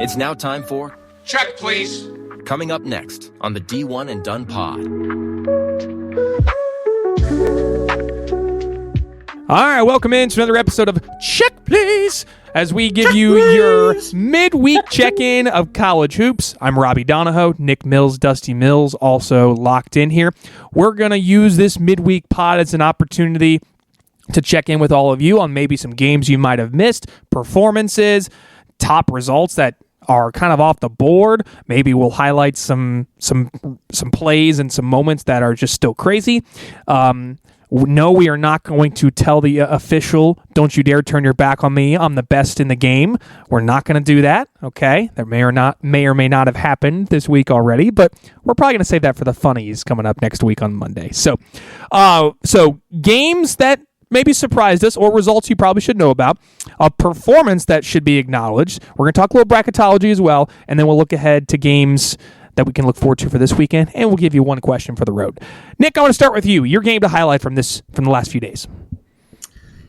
It's now time for Check, please. Coming up next on the D1 and Done Pod. All right, welcome into another episode of Check Please, as we give you your midweek check-in of college hoops. I'm Robby Donahoe, Nick Mills, Dusty Mills, also locked in here. We're going to use this midweek pod as an opportunity to check in with all of you on maybe some games you might have missed, performances, top results that are kind of off the board. Maybe we'll highlight some plays and some moments that are just still crazy. No, we are not going to tell the official, don't you dare turn your back on me, I'm the best in the game. We're not going to do that, okay? That may or may not have happened this week already, but we're probably going to save that for the funnies coming up next week on Monday. So games that maybe surprised us, or results you probably should know about, a performance that should be acknowledged. We're going to talk a little bracketology as well, and then we'll look ahead to games that we can look forward to for this weekend, and we'll give you one question for the road. Nick, I want to start with you. Your game to highlight from the last few days.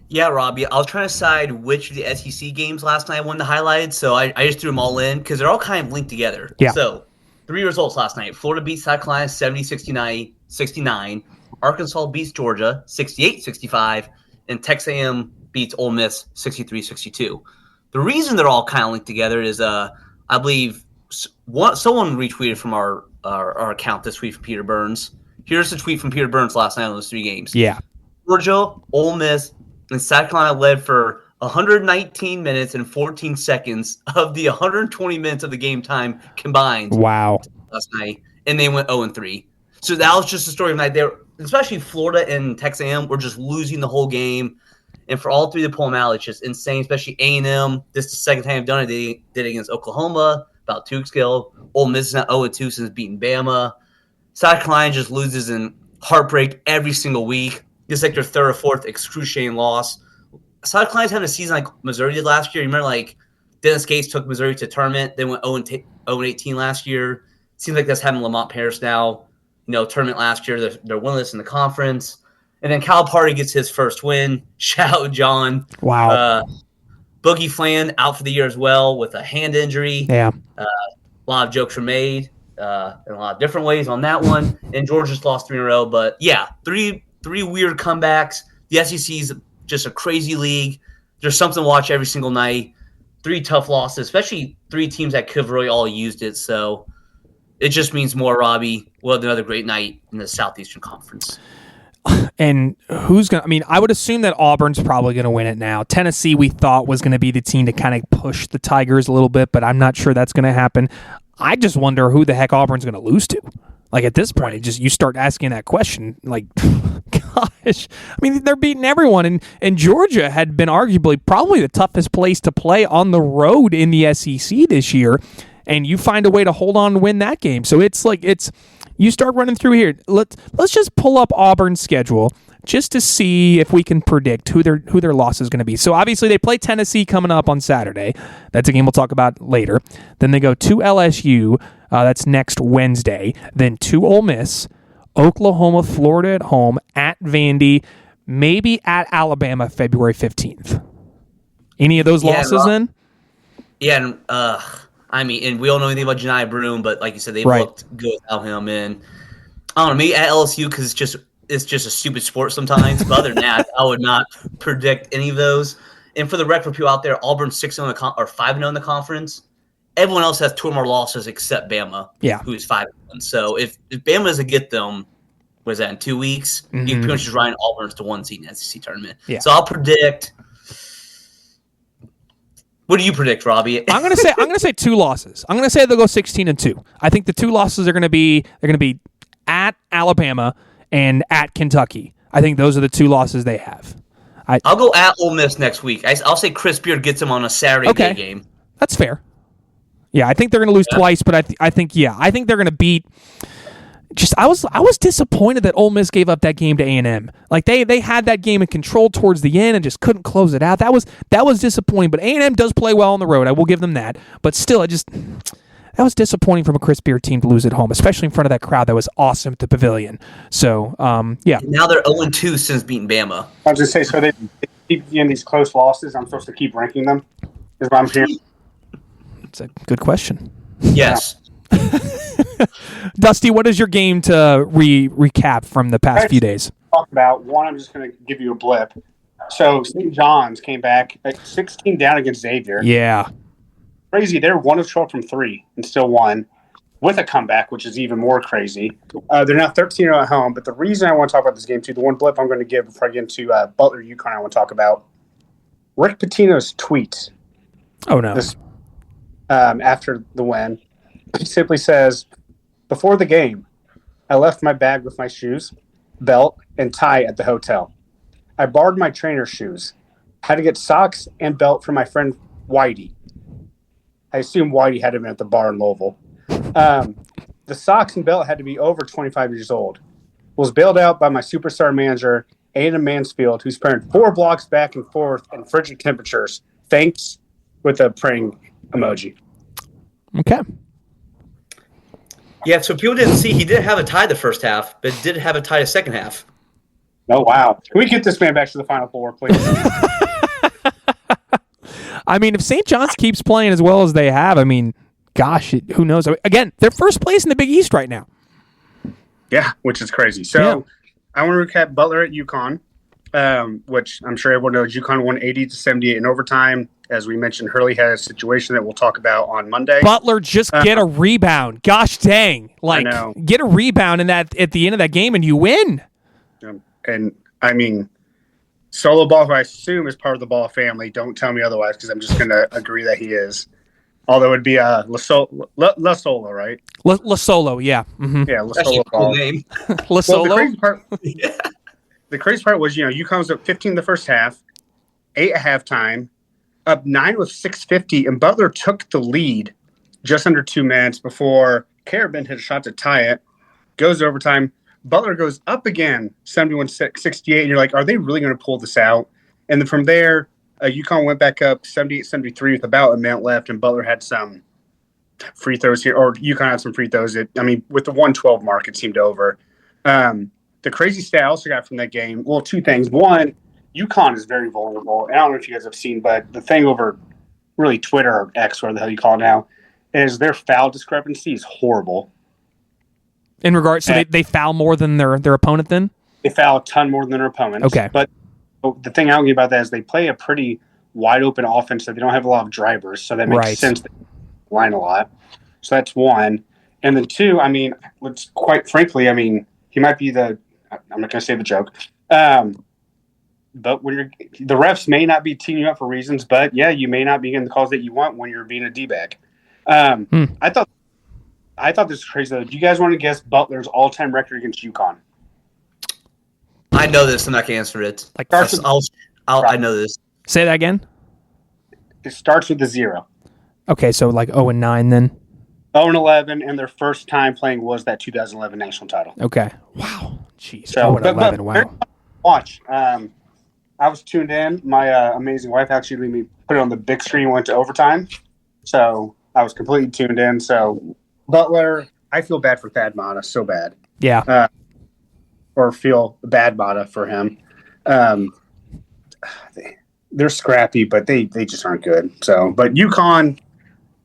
Yeah, Robby, I was trying to decide which of the SEC games last night I wanted to highlight, so I just threw them all in because they're all kind of linked together. Yeah. So, 3 results last night. Florida beats South Carolina 70-69. Arkansas beats Georgia 68-65. And Texas A&M beats Ole Miss 63-62. The reason they're all kind of linked together is I believe someone retweeted from our account this tweet from Peter Burns. Here's the tweet from Peter Burns last night on those 3 games. Yeah. Georgia, Ole Miss, and South Carolina led for 119 minutes and 14 seconds of the 120 minutes of the game time combined. Wow. Last night, and they went 0-3. So that was just the story of the night. There, especially Florida and Texas A&M were just losing the whole game. And for all 3 to pull them out, it's just insane, especially A&M. This is the second time they've done it. They did it against Oklahoma about 2 weeks ago. Ole Miss is now 0-2 since beating Bama. South Carolina just loses in heartbreak every single week. It's like their 3rd or 4th excruciating loss. South Carolina's having a season like Missouri did last year. You remember, like, Dennis Gates took Missouri to tournament. They went 0-18 last year. Seems like that's having Lamont Paris now. Tournament last year. They're winless in the conference. And then Calipari gets his first win. Shout out John. Wow. Boogie Flan out for the year as well with a hand injury. Yeah. A lot of jokes were made in a lot of different ways on that one. And Georgia just lost 3 in a row. But, yeah, three weird comebacks. The SEC is just a crazy league. There's something to watch every single night. 3 tough losses, especially 3 teams that could have really all used it. So it just means more, Robby. We'll have another great night in the Southeastern Conference. And who's going to – I would assume that Auburn's probably going to win it now. Tennessee we thought was going to be the team to kind of push the Tigers a little bit, but I'm not sure that's going to happen. I just wonder who the heck Auburn's going to lose to. Like, at this point, you start asking that question, like, gosh. I mean, they're beating everyone, and Georgia had been arguably probably the toughest place to play on the road in the SEC this year, and you find a way to hold on and win that game. So it's you start running through here. Let's just pull up Auburn's schedule just to see if we can predict who their loss is going to be. So obviously they play Tennessee coming up on Saturday. That's a game we'll talk about later. Then they go to LSU. That's next Wednesday. Then to Ole Miss, Oklahoma, Florida at home, at Vandy, maybe at Alabama February 15th. Any of those losses then? Yeah, and we don't know anything about Janai Broome, but like you said, they looked good without him. And I don't know, maybe at LSU because it's just a stupid sport sometimes. But other than that, I would not predict any of those. And for the record, for people out there, Auburn's 6-0 or 5-0 in the conference. Everyone else has 2 or more losses except Bama, who is 5-1. So if Bama doesn't get them, what is that, in 2 weeks? You can pretty much just ride Auburn's to 1 seed in the SEC tournament. Yeah. So I'll predict. What do you predict, Robby? I'm gonna say 2 losses. I'm gonna say they'll go 16-2. I think the 2 losses are gonna be at Alabama and at Kentucky. I think those are the 2 losses they have. I'll go at Ole Miss next week. I'll say Chris Beard gets them on a Saturday day game. That's fair. Yeah, I think they're going to lose twice, but I think they're going to beat. I was disappointed that Ole Miss gave up that game to A&M. Like they had that game in control towards the end and just couldn't close it out. That was disappointing. But A&M does play well on the road. I will give them that. But still, that was disappointing from a Chris Beard team to lose at home, especially in front of that crowd that was awesome at the Pavilion. So yeah. Now they're 0-2 since beating Bama. I was just say so keep getting these close losses, I'm supposed to keep ranking them. Is what I'm hearing. It's a good question. Yes. Dusty, what is your game to recap from the past few days? Talk about one. I'm just going to give you a blip. So St. John's came back at 16 down against Xavier. Yeah, crazy. They're 1 of 12 from 3 and still won with a comeback, which is even more crazy. They're now 13-0 at home. But the reason I want to talk about this game too, the one blip I'm going to give before I get into Butler UConn, I want to talk about Rick Pitino's tweet. Oh no! After the win, he simply says, "Before the game, I left my bag with my shoes, belt, and tie at the hotel. I borrowed my trainer's shoes. Had to get socks and belt for my friend Whitey." I assume Whitey had him at the bar in Louisville. The socks and belt had to be over 25 years old. Was bailed out by my superstar manager, Adam Mansfield, who's spraying 4 blocks back and forth in frigid temperatures. Thanks, with a praying emoji. Okay. Yeah, so people didn't see he did have a tie the first half, but did have a tie the second half. Oh, wow. Can we get this man back to the Final Four, please? I mean, if St. John's keeps playing as well as they have, I mean, gosh, who knows? Again, they're first place in the Big East right now. Yeah, which is crazy. So I want to recap Butler at UConn, which I'm sure everyone knows. UConn won 80-78 in overtime. As we mentioned, Hurley had a situation that we'll talk about on Monday. Butler just get a rebound. Gosh dang. Like, get a rebound in that at the end of that game and you win. And, I mean, Solo Ball, who I assume is part of the Ball family, don't tell me otherwise because I'm just going to agree that he is. Although it would be La Solo, right? La Solo, yeah. Mm-hmm. Yeah, La That's Solo a cool Ball. name. La Solo? The crazy part was, UConn was up 15 the first half, 8 at halftime, up 9 with 6:50, and Butler took the lead just under 2 minutes before Carabin hit a shot to tie it. Goes overtime. Butler goes up again, 71-68, and you're like, are they really going to pull this out? And then from there, UConn went back up 78-73 with about a minute left, and Butler had some free throws here, or UConn had some free throws. With the 112 mark, it seemed over. The crazy stat I also got from that game, well, 2 things. One, UConn is very vulnerable. And I don't know if you guys have seen, but the thing over really Twitter or X, whatever the hell you call it now, is their foul discrepancy is horrible. In regards, so they foul more than their opponent then? They foul a ton more than their opponents. Okay. But the thing I don't get about that is they play a pretty wide open offense, so they don't have a lot of drivers, so that makes sense. They line a lot. So that's one. And then 2, quite frankly, he might be I'm not going to say the joke. But when the refs may not be teeing you up for reasons, but yeah, you may not be getting the calls that you want when you're being a D-bag. I thought this was crazy though. Do you guys want to guess Butler's all-time record against UConn? I know this. I'm not going to answer it. I know this. Say that again. It starts with a 0. Okay, so like 0-9 then. 0-11, and their first time playing was that 2011 national title. Okay. Wow. Jeez. So, 0-11. Wow. Watch. I was tuned in. My amazing wife actually let me put it on the big screen. Went to overtime, so I was completely tuned in. So Butler, I feel bad for Thad Matta, so bad. Yeah. Or feel bad Matta for him. They're scrappy, but they just aren't good. So, but UConn,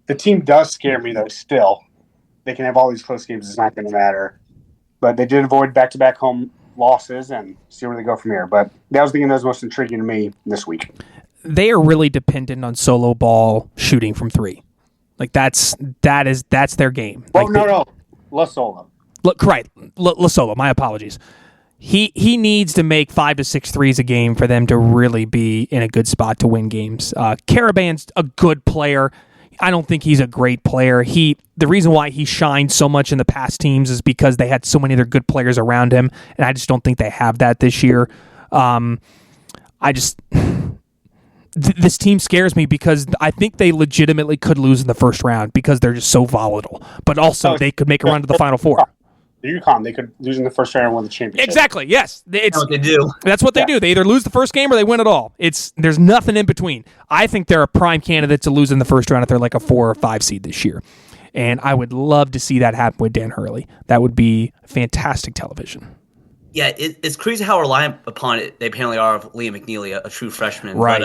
the team does scare me though. Still, they can have all these close games. It's not going to matter. But they did avoid back-to-back home losses and see where they go from here. But that was the game that was most intriguing to me this week. They are really dependent on Solo Ball shooting from 3. Like that's their game. Well, no. La Solo. Right. La Solo. My apologies. He needs to make 5 to 6 threes a game for them to really be in a good spot to win games. Caraban's a good player. I don't think he's a great player. The reason why he shined so much in the past teams is because they had so many other good players around him, and I just don't think they have that this year. This team scares me because I think they legitimately could lose in the first round because they're just so volatile. But also, they could make a run to the Final Four. UConn, they could lose in the first round and win the championship. Exactly. Yes, that's what they do. That's what they do. They either lose the first game or they win it all. There's nothing in between. I think they're a prime candidate to lose in the first round if they're like a 4 or 5 seed this year, and I would love to see that happen with Dan Hurley. That would be fantastic television. Yeah, it's crazy how reliant upon it they apparently are of Liam McNeely, a true freshman. Right.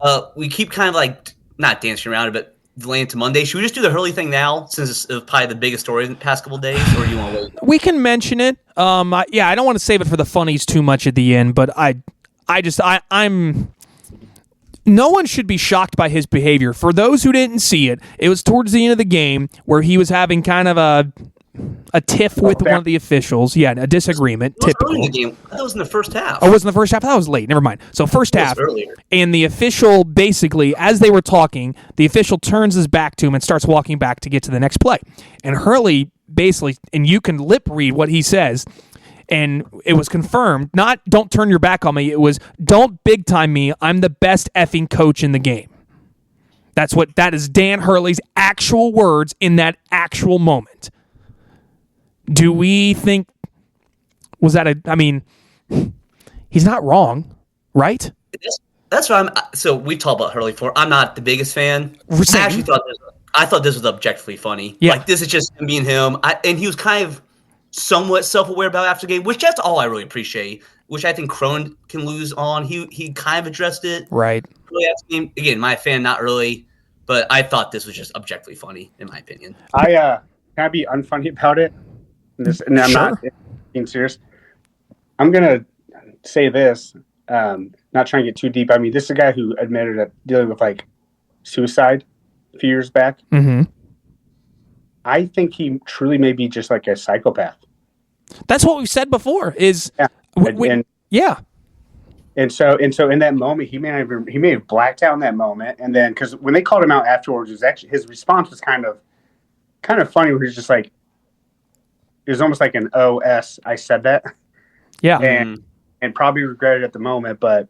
But we keep kind of like not dancing around it, but delaying to Monday. Should we just do the Hurley thing now, since it's probably the biggest story in the past couple of days, or do you want to wait? We can mention it. I don't want to save it for the funnies too much at the end, but I'm. No one should be shocked by his behavior. For those who didn't see it, it was towards the end of the game where he was having kind of a tiff with one of the officials. Yeah, a disagreement. Typical. Early in the game. That was in the first half. Oh, it was in the first half? That was late. Never mind. So first half, earlier. And the official basically, as they were talking, the official turns his back to him and starts walking back to get to the next play. And Hurley basically, and you can lip read what he says, and it was confirmed, not don't turn your back on me, it was don't big time me, I'm the best effing coach in the game. That is Dan Hurley's actual words in that actual moment. Do we think, was that he's not wrong, right? That's why so we've talked about Hurley before. I'm not the biggest fan. I thought this was objectively funny. Yeah. Like, this is just him being him. And he was kind of somewhat self-aware about after the game, which that's all I really appreciate, which I think Crone can lose on. He kind of addressed it. Right. Really after the game. Again, my fan, not really, but I thought this was just objectively funny, in my opinion. Can I be unfunny about it? And I'm not being serious. I'm going to say this, not trying to get too deep. I mean, this is a guy who admitted that dealing with, like, suicide a few years back. Mm-hmm. I think he truly may be just like a psychopath. That's what we've said before. Is yeah. And so in that moment, he may have blacked out in that moment, and then because when they called him out afterwards, it was actually his response was kind of funny. Where he's just like, it was almost like an OS. I said that, yeah, and probably regretted it at the moment, but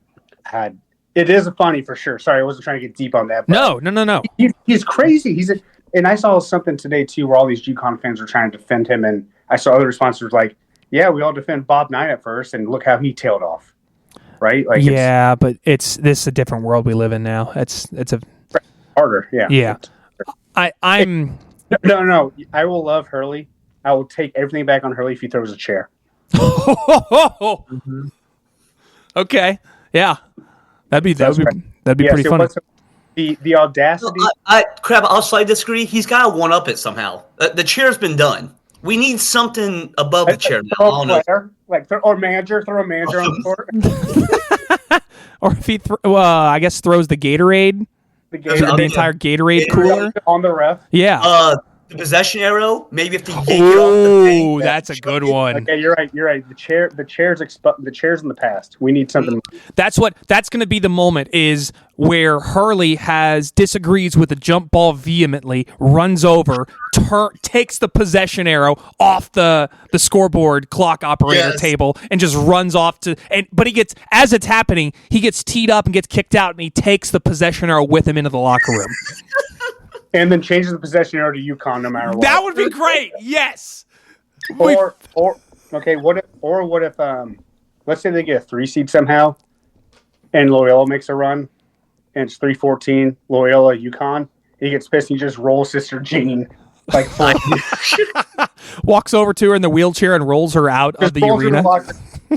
it is funny for sure. Sorry, I wasn't trying to get deep on that. No. He's crazy. And I saw something today, too, where all these UConn fans were trying to defend him. And I saw other responses like, yeah, we all defend Bob Knight at first, and look how he tailed off. Right? Like, yeah, but this is a different world we live in now. It's harder, yeah. Yeah. I'm... No. I will love Hurley. I will take everything back on Hurley if he throws a chair. Mm-hmm. Okay. Yeah. That'd be pretty funny. The audacity. I'll slightly disagree. He's got to one-up it somehow. The chair's been done. We need something above the chair now. Throw a manager, throw a manager on the court. Or if he, I guess, throws the Gatorade, the entire Gatorade cooler on the ref. Yeah. The possession arrow. Maybe if he yank it off the thing. That's a good one. Okay, you're right. The chair's in the past. We need something. That's going to be the moment is where Hurley disagrees with the jump ball vehemently, runs over, takes the possession arrow off the scoreboard clock operator table, and just runs off but he gets, as it's happening, he gets teed up and gets kicked out, and he takes the possession arrow with him into the locker room. And then changes the possession arrow to UConn no matter what. That would be great. Yes. What if let's say they get a 3 seed somehow, and Loyola makes a run, and it's 3-14 Loyola UConn. He gets pissed and he just rolls Sister Jean like walks over to her in the wheelchair and rolls her out of the arena. Like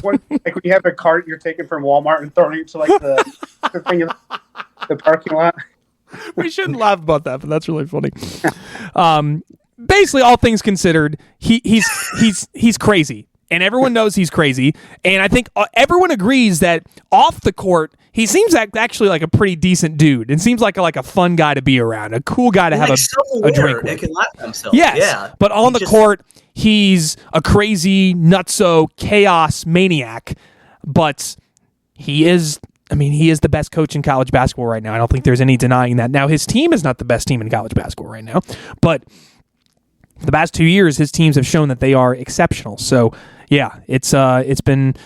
when you have a cart you're taking from Walmart and throwing it to like the thing in the parking lot. We shouldn't laugh about that, but that's really funny. Basically, all things considered, he's crazy, and everyone knows he's crazy. And I think everyone agrees that off the court, he seems actually like a pretty decent dude. It seems like a fun guy to be around, a cool guy to have a drink with. And can laugh at himself. Yes, yeah. But on the court, he's a crazy, nutso, chaos maniac. But he is the best coach in college basketball right now. I don't think there's any denying that. Now, his team is not the best team in college basketball right now, but the past 2 years, his teams have shown that they are exceptional. So, yeah, it's been.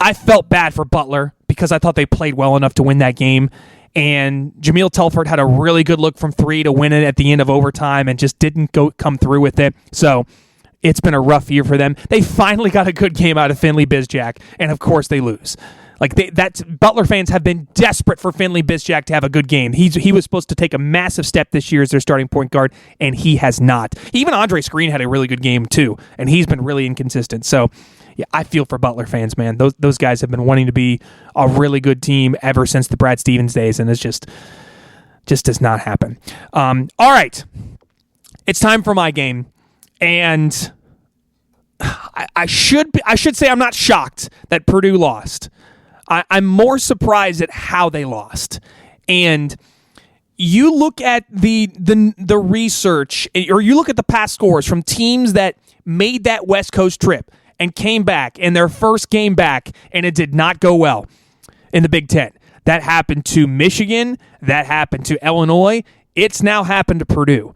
I felt bad for Butler because I thought they played well enough to win that game, and Jameel Telford had a really good look from 3 to win it at the end of overtime and just didn't come through with it. So, it's been a rough year for them. They finally got a good game out of Finley Bizjack, and of course they lose. Like Butler fans have been desperate for Finley Bisjack to have a good game. He was supposed to take a massive step this year as their starting point guard, and he has not. Even Andre Screen had a really good game too, and he's been really inconsistent. So, yeah, I feel for Butler fans, man. Those guys have been wanting to be a really good team ever since the Brad Stevens days, and it's just does not happen. All right, it's time for my game, and I should say I'm not shocked that Purdue lost. I'm more surprised at how they lost. And you look at the research, or you look at the past scores from teams that made that West Coast trip and came back in their first game back, and it did not go well in the Big Ten. That happened to Michigan. That happened to Illinois. It's now happened to Purdue.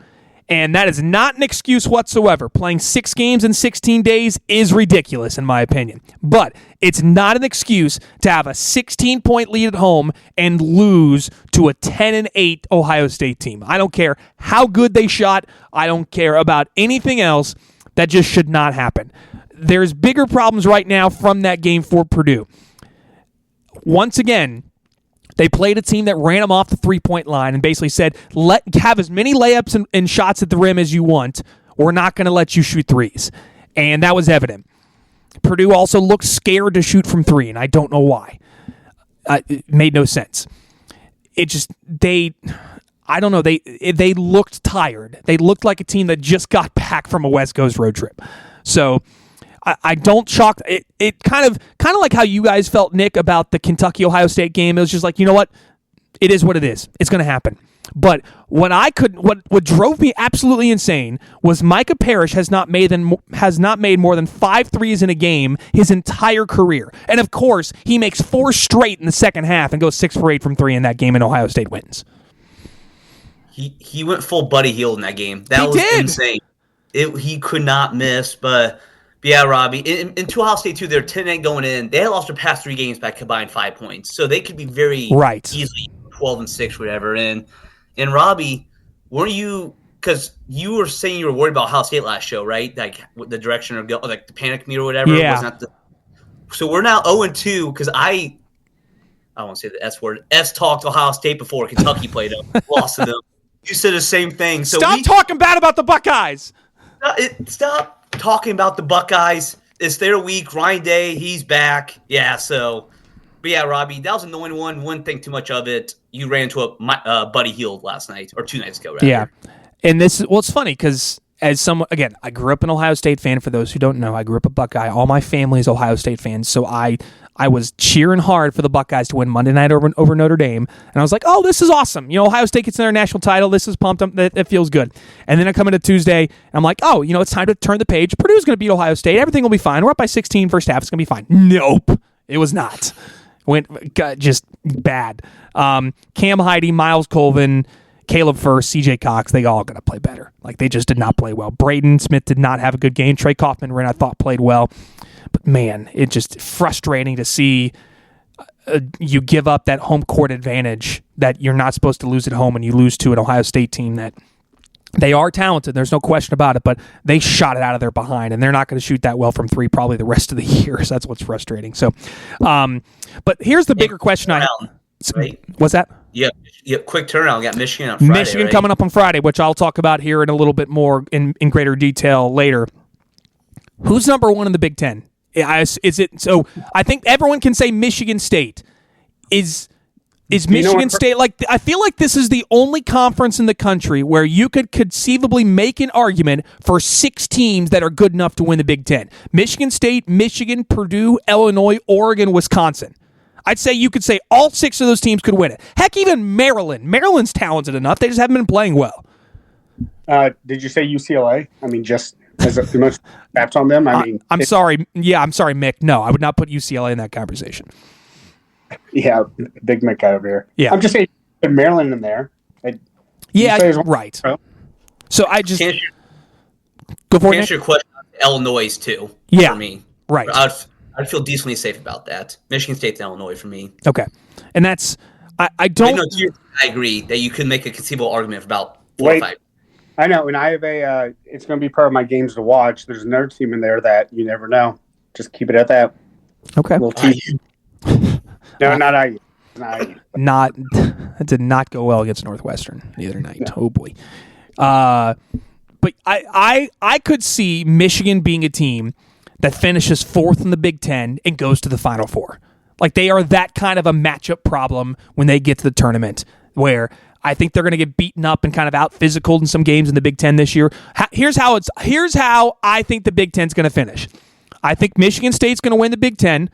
And that is not an excuse whatsoever. Playing 6 games in 16 days is ridiculous, in my opinion. But it's not an excuse to have a 16-point lead at home and lose to a 10-8 Ohio State team. I don't care how good they shot. I don't care about anything else. That just should not happen. There's bigger problems right now from that game for Purdue. Once again, they played a team that ran them off the three-point line and basically said, have as many layups and shots at the rim as you want. We're not going to let you shoot threes. And that was evident. Purdue also looked scared to shoot from three, and I don't know why. It made no sense. I don't know, they looked tired. They looked like a team that just got back from a West Coast road trip. So I don't chalk it kind of like how you guys felt, Nick, about the Kentucky-Ohio State game. It was just like, you know what? It is what it is. It's going to happen. But what drove me absolutely insane was Micah Parrish has not made more than 5 threes in a game his entire career. And of course, he makes 4 straight in the second half and goes 6 for 8 from 3 in that game, and Ohio State wins. He went full Buddy Hield in that game. That was insane. He could not miss, but yeah, Robby. In Ohio State, too, they're 10-8 going in. They had lost their past 3 games by combined 5 points. So they could be very easily 12-6, whatever. And Robby, weren't you – because you were saying you were worried about Ohio State last show, right? Like the direction of like the panic meter or whatever. Yeah. So we're now 0-2 because I don't want to say the S word. S-talked Ohio State before Kentucky played them. Lost to them. You said the same thing. So Stop talking bad about the Buckeyes. Stop talking about the Buckeyes. It's their week. Ryan Day, he's back. Yeah, so. But yeah, Robby, that was an annoying one. Wouldn't think too much of it. You ran into a Buddy Hield last night, or 2 nights ago, rather. Yeah. And it's funny because as someone, again, I grew up an Ohio State fan. For those who don't know, I grew up a Buckeye. All my family is Ohio State fans. So I was cheering hard for the Buckeyes to win Monday night over Notre Dame. And I was like, oh, this is awesome. Ohio State gets their national title. This is pumped up. It feels good. And then I come into Tuesday, and I'm like, oh, it's time to turn the page. Purdue's going to beat Ohio State. Everything will be fine. We're up by 16 first half. It's going to be fine. Nope. It was not. Got just bad. Cam Heide, Miles Colvin, Caleb Furst, CJ Cox, they all got to play better. Like, they just did not play well. Braden Smith did not have a good game. Trey Kaufman, I thought, played well. But, man, it's just frustrating to see you give up that home court advantage that you're not supposed to lose at home, and you lose to an Ohio State team that they are talented. There's no question about it, but they shot it out of their behind, and they're not going to shoot that well from 3 probably the rest of the year. So that's what's frustrating. So, but here's the bigger question right? What's that? Yeah, quick turnaround. We got Michigan on Friday. Michigan coming up on Friday, which I'll talk about here in a little bit more in greater detail later. Who's number 1 in the Big Ten? Is it so? I think everyone can say Michigan State. Is Michigan State I feel like this is the only conference in the country where you could conceivably make an argument for 6 teams that are good enough to win the Big Ten. Michigan State, Michigan, Purdue, Illinois, Oregon, Wisconsin. I'd say you could say all 6 of those teams could win it. Heck, even Maryland. Maryland's talented enough. They just haven't been playing well. Did you say UCLA? I mean, just as too much baps on them? I'm sorry. Yeah, I'm sorry, Mick. No, I would not put UCLA in that conversation. Yeah, big Mick guy over here. Yeah. I'm just saying put Maryland in there. Right. So I just go for it. Answer your question on Illinois too. Yeah, for me. Right. I'd feel decently safe about that. Michigan State's Illinois for me. Okay, and that's I don't. I agree that you can make a conceivable argument for about 4 or 5. I know, and I have it's going to be part of my games to watch. There's another team in there that you never know. Just keep it at that. Okay. Little tease. No, not IU. Not IU. It did not go well against Northwestern the other night. No. Oh boy. But I could see Michigan being a team that finishes 4th in the Big Ten and goes to the Final Four. Like, they are that kind of a matchup problem when they get to the tournament, where I think they're going to get beaten up and kind of out physicaled in some games in the Big Ten this year. Here's how I think the Big Ten's going to finish. I think Michigan State's going to win the Big Ten,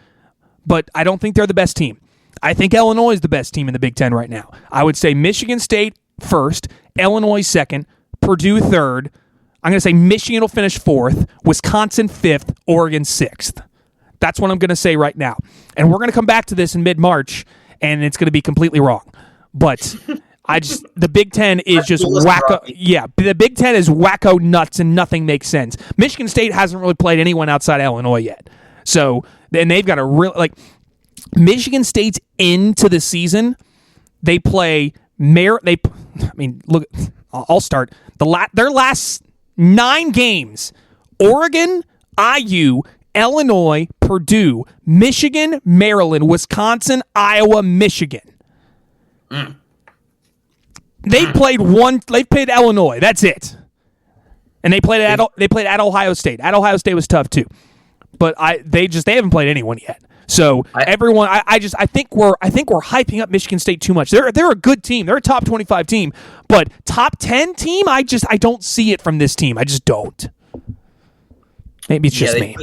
but I don't think they're the best team. I think Illinois is the best team in the Big Ten right now. I would say Michigan State first, Illinois second, Purdue third. I'm going to say Michigan will finish 4th, Wisconsin 5th, Oregon 6th. That's what I'm going to say right now. And we're going to come back to this in mid-March, and it's going to be completely wrong. But the Big Ten is just wacko. Yeah, the Big Ten is wacko nuts, and nothing makes sense. Michigan State hasn't really played anyone outside Illinois yet. So, and they've got a real, Michigan State's into the season. They play look, I'll start. Their last 9 games: Oregon, IU, Illinois, Purdue, Michigan, Maryland, Wisconsin, Iowa, Michigan. They played Illinois. That's it. And they played at Ohio State. At Ohio State was tough too. But they haven't played anyone yet. So I think we're hyping up Michigan State too much. They're a good team. They're a top 25 team, but top 10 team, I don't see it from this team. I just don't. Maybe it's just me.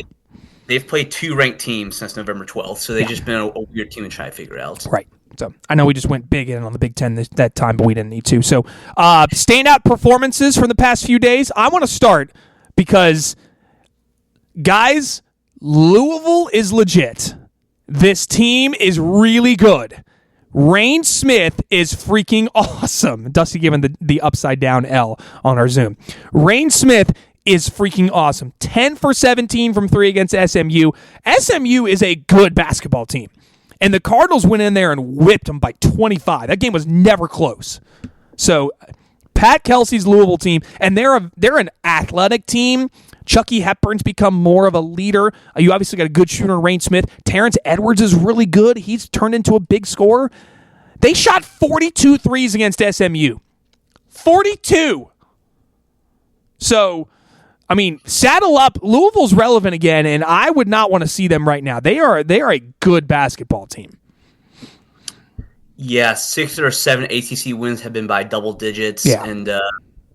They've played 2 ranked teams since November 12th, so they've just been a weird team to try to figure out. Right. So I know we just went big in on the Big Ten that time, but we didn't need to. So standout performances from the past few days. I want to start because, guys, Louisville is legit. This team is really good. Rain Smith is freaking awesome. Dusty giving the upside down L on our Zoom. Rain Smith is freaking awesome. 10 for 17 from 3 against SMU. SMU is a good basketball team. And the Cardinals went in there and whipped them by 25. That game was never close. So Pat Kelsey's Louisville team, and they're an athletic team. Chucky Hepburn's become more of a leader. You obviously got a good shooter in Rain Smith. Terrence Edwards is really good. He's turned into a big scorer. They shot 42 threes against SMU. 42. So, I mean, saddle up. Louisville's relevant again, and I would not want to see them right now. They are a good basketball team. Yeah, 6 or 7 ACC wins have been by double digits, and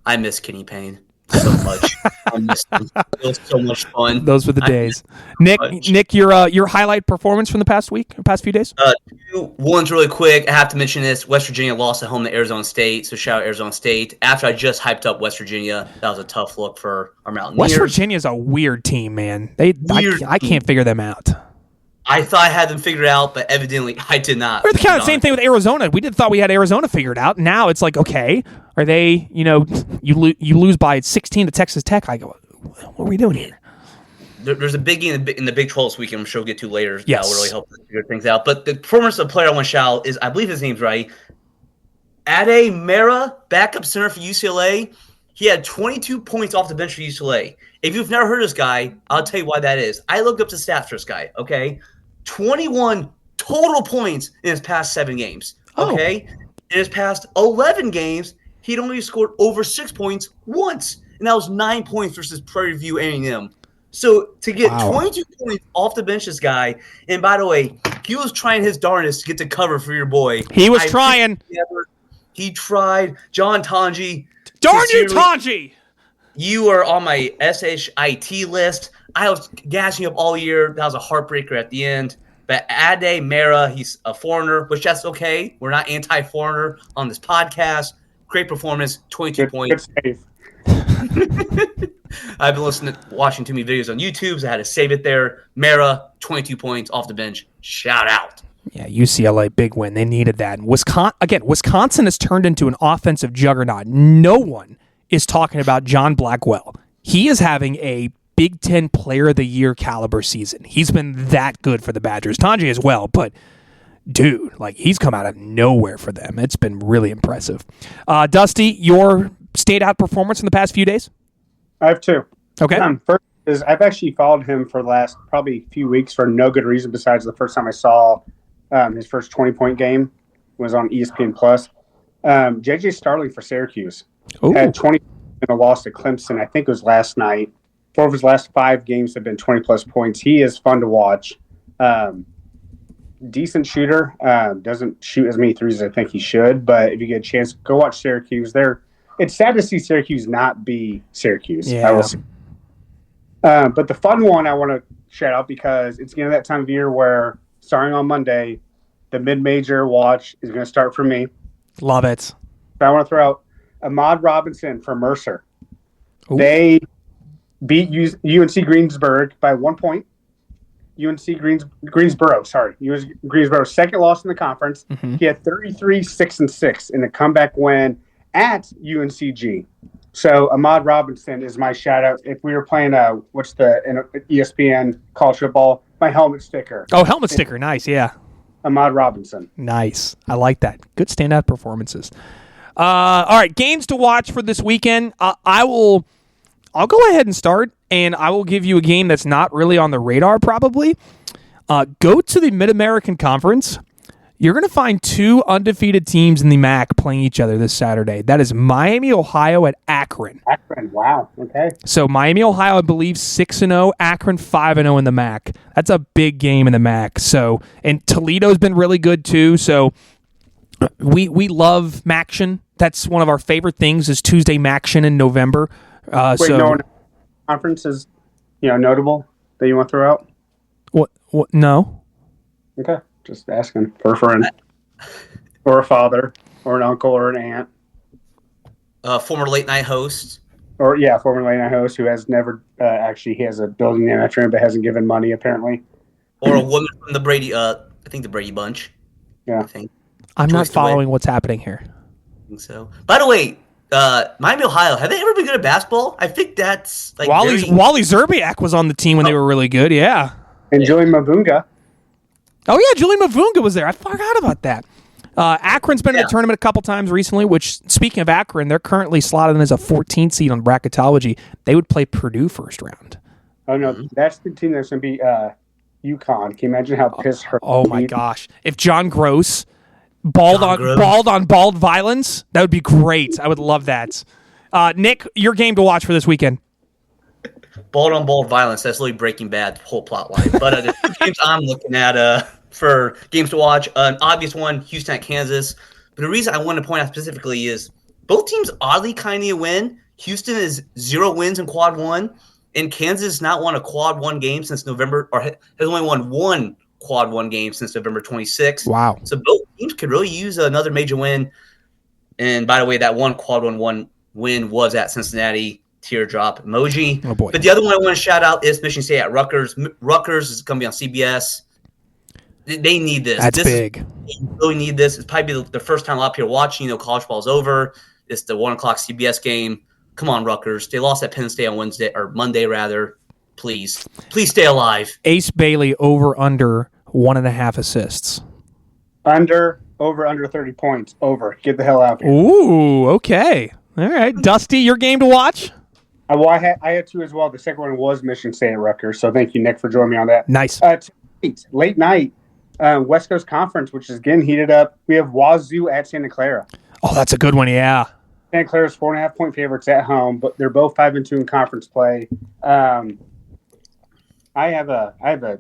I miss Kenny Payne so much. I miss him. It was so much fun. Those were the days. Nick, your highlight performance from the past few days? 2 ones really quick. I have to mention this. West Virginia lost at home to Arizona State, so shout out Arizona State. After I just hyped up West Virginia, that was a tough look for our Mountaineers. West Virginia's a weird team, man. I can't figure them out. I thought I had them figured out, but evidently I did not. We're kind of the same thing with Arizona. We thought we had Arizona figured out. Now it's like, okay, are they? You lose by 16 to Texas Tech. I go, what are we doing here? There's a biggie in the Big 12 this weekend, I'm sure we'll get to later. Yes. That will really help us figure things out. But the performance of the player I want to shout out is, I believe his name's right, Ade Mera, backup center for UCLA. He had 22 points off the bench for UCLA. If you've never heard of this guy, I'll tell you why that is. I looked up the stats for this guy, okay? 21 total points in his past 7 games, okay? In his past 11 games, he'd only scored over 6 points once, and that was 9 points versus Prairie View A&M. So to get 22 points off the bench, this guy, and by the way, he was trying his darndest to get to cover for your boy. He was trying. He tried. John Tanji. Darn you, Tanji! You are on my SHIT list. I was gassing you up all year. That was a heartbreaker at the end. But Ade Mera, he's a foreigner, which that's okay. We're not anti-foreigner on this podcast. Great performance, 22 points. I've been watching too many videos on YouTube, so I had to save it there. Mera, 22 points off the bench. Shout out. Yeah, UCLA, big win. They needed that. Wisconsin has turned into an offensive juggernaut. No one is talking about John Blackwell. He is having a Big Ten Player of the Year caliber season. He's been that good for the Badgers. Tanji as well, but dude, he's come out of nowhere for them. It's been really impressive. Dusty, your standout performance in the past few days? I have 2. Okay. First is I've actually followed him for the last probably few weeks for no good reason besides the first time I saw His first 20-point game was on ESPN Plus. J.J. Starling for Syracuse had 20 in a loss to Clemson. I think it was last night. 4 of his last 5 games have been 20-plus points. He is fun to watch. Decent shooter. Doesn't shoot as many threes as I think he should, but if you get a chance, go watch Syracuse. It's sad to see Syracuse not be Syracuse. Yeah. I will say. But the fun one I want to shout out because it's that time of year where, starting on Monday, the mid-major watch is going to start for me. Love it. So I want to throw out Ahmad Robinson for Mercer. Ooh. They beat UNC Greensburg by 1 point. Greensboro, second loss in the conference. Mm-hmm. He had 33, 6-6 in a comeback win at UNCG. So Ahmad Robinson is my shout out. If we were playing what's the ESPN college football, my helmet sticker. Oh, helmet sticker, nice, yeah. Ahmad Robinson. Nice. I like that. Good standout performances. All right, games to watch for this weekend. I'll go ahead and start, and I will give you a game that's not really on the radar probably. Go to the Mid-American Conference. You're going to find 2 undefeated teams in the MAC playing each other this Saturday. That is Miami, Ohio at Akron. Akron, wow. Okay. So Miami, Ohio, I believe 6-0, Akron 5-0 in the MAC. That's a big game in the MAC. So, and Toledo's been really good too. So we love MACtion. That's one of our favorite things is Tuesday MACtion in November. No conference is notable that you want to throw out? What? No. Okay. Just asking for a friend or a father or an uncle or an aunt. Former late night host. Or, former late night host who has never he has a building name after him but hasn't given money apparently. Or a woman from the Brady, I think the Brady Bunch. Yeah. I think. I'm not following what's happening here. I think so. By the way, Miami, Ohio, have they ever been good at basketball? I think that's like Wally Zerbiak was on the team when they were really good, yeah. And Julian Mavunga. Oh, yeah, Julian Mavunga was there. I forgot about that. Akron's been in the tournament a couple times recently, which, speaking of Akron, they're currently slotted in as a 14th seed on bracketology. They would play Purdue first round. Oh, no, that's the team that's going to be UConn. Can you imagine how pissed her? Oh, my gosh. If John Gross balled on bald violence, that would be great. I would love that. Nick, your game to watch for this weekend. Bald on bald violence. That's literally Breaking Bad whole plot line. But the 2 games I'm looking at for games to watch, an obvious one, Houston at Kansas. But the reason I want to point out specifically is both teams oddly kind of win. Houston is 0 wins in quad 1, and Kansas not won a quad 1 game since November, or has only won 1 quad 1 game since November 26th. Wow. So both teams could really use another major win. And by the way, that one quad 1 win was at Cincinnati. Teardrop emoji. Oh boy. But the other one I want to shout out is Michigan State at Rutgers. Rutgers is going to be on CBS. They need this. That's big. They really need this. It's probably the first time a lot of people are watching. College ball's over. It's the 1 o'clock CBS game. Come on, Rutgers. They lost at Penn State on Monday rather. Please stay alive. Ace Bailey over under 1.5 assists. Over 30 points. Over. Get the hell out of here. Ooh, okay. All right. Dusty, your game to watch? I had 2 as well. The second one was Michigan State at Rutgers. So thank you, Nick, for joining me on that. Nice. Late night, West Coast Conference, which is getting heated up. We have Wazoo at Santa Clara. Oh, that's a good one, yeah. Santa Clara's 4.5 point favorites at home, but they're both 5-2 in conference play. I have a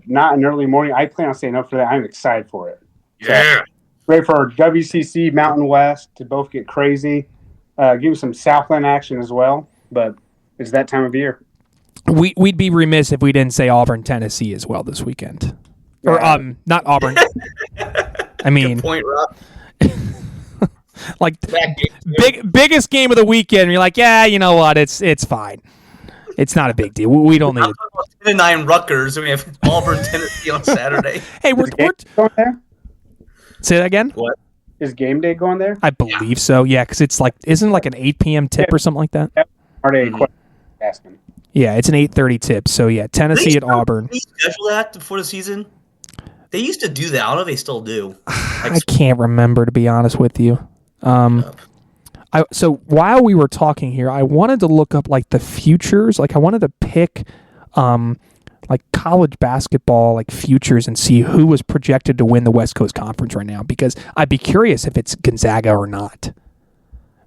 not an early morning. I plan on staying up for that. I'm excited for it. Yeah. So, ready for WCC Mountain West to both get crazy. Give me some Southland action as well, but it's that time of year. We'd be remiss if we didn't say Auburn, Tennessee as well this weekend. Or not Auburn. I mean, good point, Rob. Like biggest game of the weekend. And you're like, yeah, you know what? It's fine. It's not a big deal. We don't need it. 10-9 Rutgers. We have Auburn, Tennessee on Saturday. Hey, we're going there? Say that again. What? Is game day going there? I believe so. Yeah, because it's isn't it like an 8 p.m. tip or something like that? Are they asking? Yeah, it's an 8:30 tip. So yeah, Tennessee at Auburn. They schedule that before the season. They used to do that. I don't know if they still do. I can't remember, to be honest with you. So while we were talking here, I wanted to look up like the futures. Like I wanted to pick like college basketball like futures and see who was projected to win the West Coast Conference right now, because I'd be curious if it's Gonzaga or not.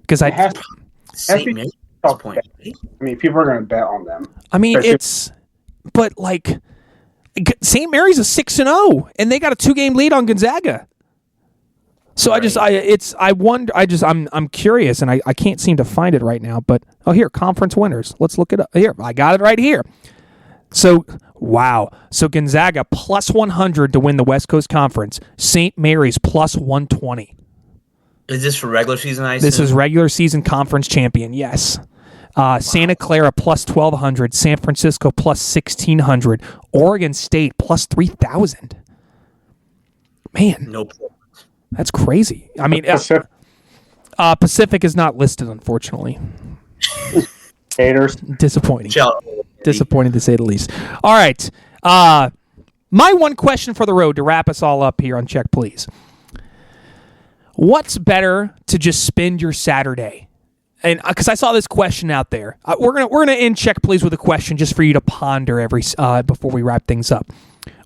Because St. Mary's at this point. I mean, people are going to bet on them. I mean, but like St. Mary's is 6-0, and they got a 2-game lead on Gonzaga. So I'm curious, and I can't seem to find it right now. But here, conference winners. Let's look it up. Here, I got it right here. So wow, so Gonzaga plus 100 to win the West Coast Conference. St. Mary's plus 120. Is this for regular season? This is regular season conference champion. Yes. Santa Clara plus 1,200, San Francisco plus 1,600, Oregon State plus 3,000. Man, nope. That's crazy. I mean, Pacific is not listed, unfortunately. Haters. Disappointing. Disappointing to say the least. All right. My one question for the road to wrap us all up here on Check Please. What's better to just spend your Saturday? And because I saw this question out there, we're gonna end Check Please with a question just for you to ponder before we wrap things up.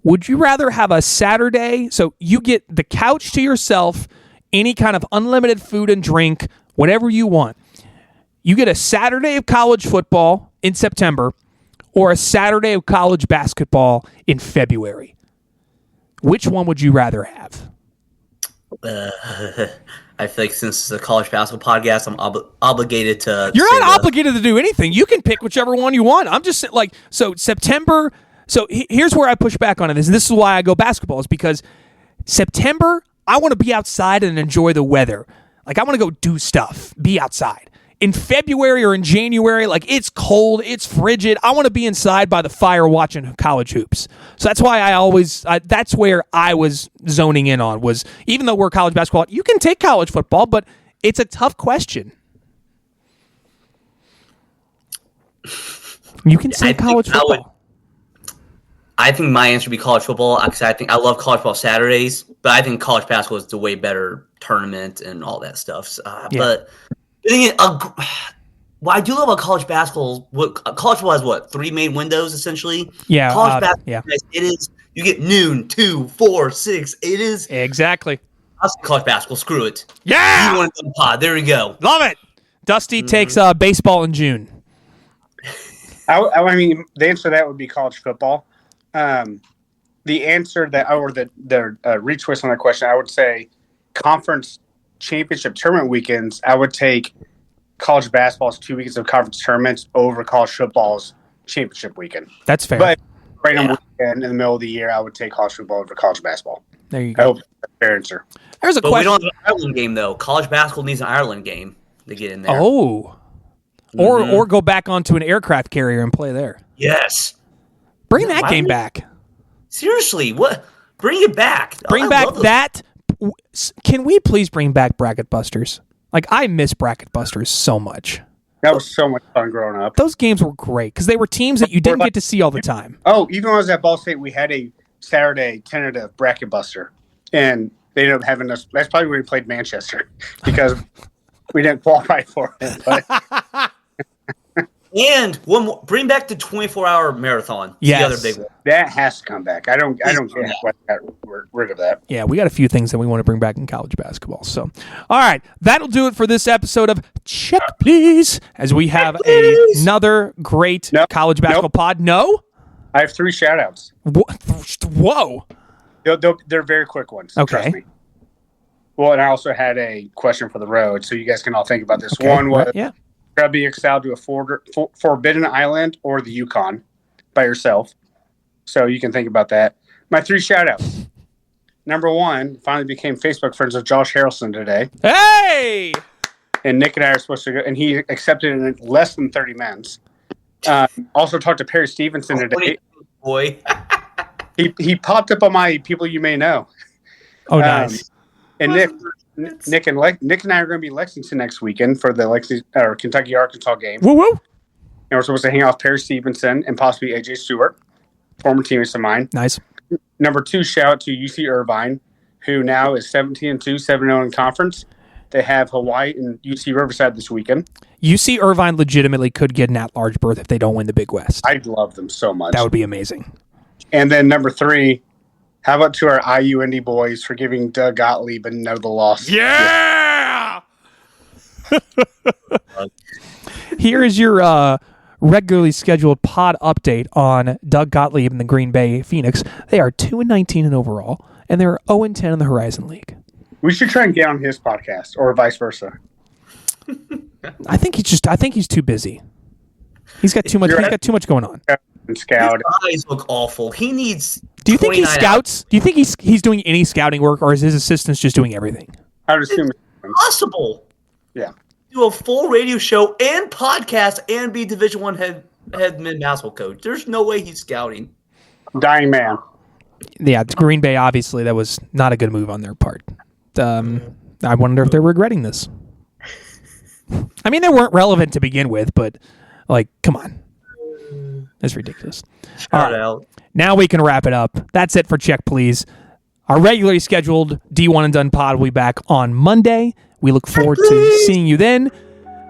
Would you rather have a Saturday, so you get the couch to yourself, any kind of unlimited food and drink, whatever you want? You get a Saturday of college football in September, or a Saturday of college basketball in February? Which one would you rather have? I feel like since it's a college basketball podcast, I'm obligated to. You're not obligated to do anything. You can pick whichever one you want. I'm just like, so September. So here's where I push back on it. This is why I go basketball, is because September, I want to be outside and enjoy the weather. Like, I want to go do stuff, be outside. In February or in January, like, it's cold, it's frigid. I want to be inside by the fire watching college hoops. So that's why that's where I was zoning in on, was even though we're college basketball, you can take college football, but it's a tough question. You can say college football. I think my answer would be college football, because I think I love college football Saturdays, but I think college basketball is the way better tournament and all that stuff. But what I do love about college basketball, college football has 3 main windows essentially. Yeah, college basketball, it is. You get noon, 2, 4, 6. It is exactly. I'll say college basketball. Screw it. Yeah, you want to pod? There we go. Love it. Dusty takes baseball in June. I mean, the answer to that would be college football. The answer the retwist on that question, I would say conference championship tournament weekends. I would take college basketball's 2 weekends of conference tournaments over college football's championship weekend. That's fair. But right on the weekend in the middle of the year, I would take college football over college basketball. There you go. I hope that's a fair answer. There's a question. We don't have an Ireland game though. College basketball needs an Ireland game to get in there. Oh, or go back onto an aircraft carrier and play there. Yes. Bring that game back. Seriously, what? Bring it back. Bring back that. Can we please bring back Bracket Busters? Like, I miss Bracket Busters so much. That was so much fun growing up. Those games were great because they were teams that you didn't get to see all the time. Oh, even when I was at Ball State, we had a Saturday tentative Bracket Buster, and they ended up having us. That's probably when we played Manchester because we didn't qualify for it. But. And one more, bring back the 24-hour marathon. Yes. The other big one. That has to come back. I don't get why I got rid of that. Yeah, we got a few things that we want to bring back in college basketball. So, all right, that'll do it for this episode of Check Please, as we have another great college basketball pod. No? I have 3 shout-outs. Whoa. They're very quick ones. Okay. Trust me. Well, and I also had a question for the road, so you guys can all think about this. Okay. One was, yeah. I'd be exiled to a Forbidden Island or the Yukon by yourself. So you can think about that. My 3 shout-outs. Number 1, finally became Facebook friends with Josh Harrelson today. Hey! And Nick and I are supposed to go, and he accepted in less than 30 minutes. Also talked to Perry Stevenson today. Boy. he popped up on my people you may know. Oh, nice. And Nick and I are going to be in Lexington next weekend for the Kentucky-Arkansas game. Woo woo! And we're supposed to hang out with Perry Stevenson and possibly AJ Stewart, former teammates of mine. Nice. Number 2, shout out to UC Irvine, who now is 17-2, 7-0 in conference. They have Hawaii and UC Riverside this weekend. UC Irvine legitimately could get an at-large berth if they don't win the Big West. I love them so much. That would be amazing. And then number 3, how about to our IU Indy boys for giving Doug Gottlieb a know the loss? Yeah! Here is your regularly scheduled pod update on Doug Gottlieb and the Green Bay Phoenix. They are 2-19 in overall, and they're 0-10 in the Horizon League. We should try and get on his podcast, or vice versa. I think he's too busy. He's got too much. He's got too much going on. And scout. His eyes look awful. He needs. Do you think he 29 scouts? hours. Do you think he's doing any scouting work, or is his assistants just doing everything? I would assume. Possible. Yeah. Do a full radio show and podcast and be Division I head men's basketball coach. There's no way he's scouting. Dying man. Yeah, it's Green Bay. Obviously, that was not a good move on their part. I wonder if they're regretting this. I mean, they weren't relevant to begin with, but like, come on, it's ridiculous. Shout out. Now we can wrap it up. That's it for Check Please. Our regularly scheduled D1 and Done pod will be back on Monday. We look forward to seeing you then.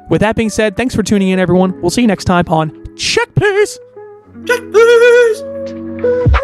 With that being said, thanks for tuning in, everyone. We'll see you next time on Check Please. Check, please.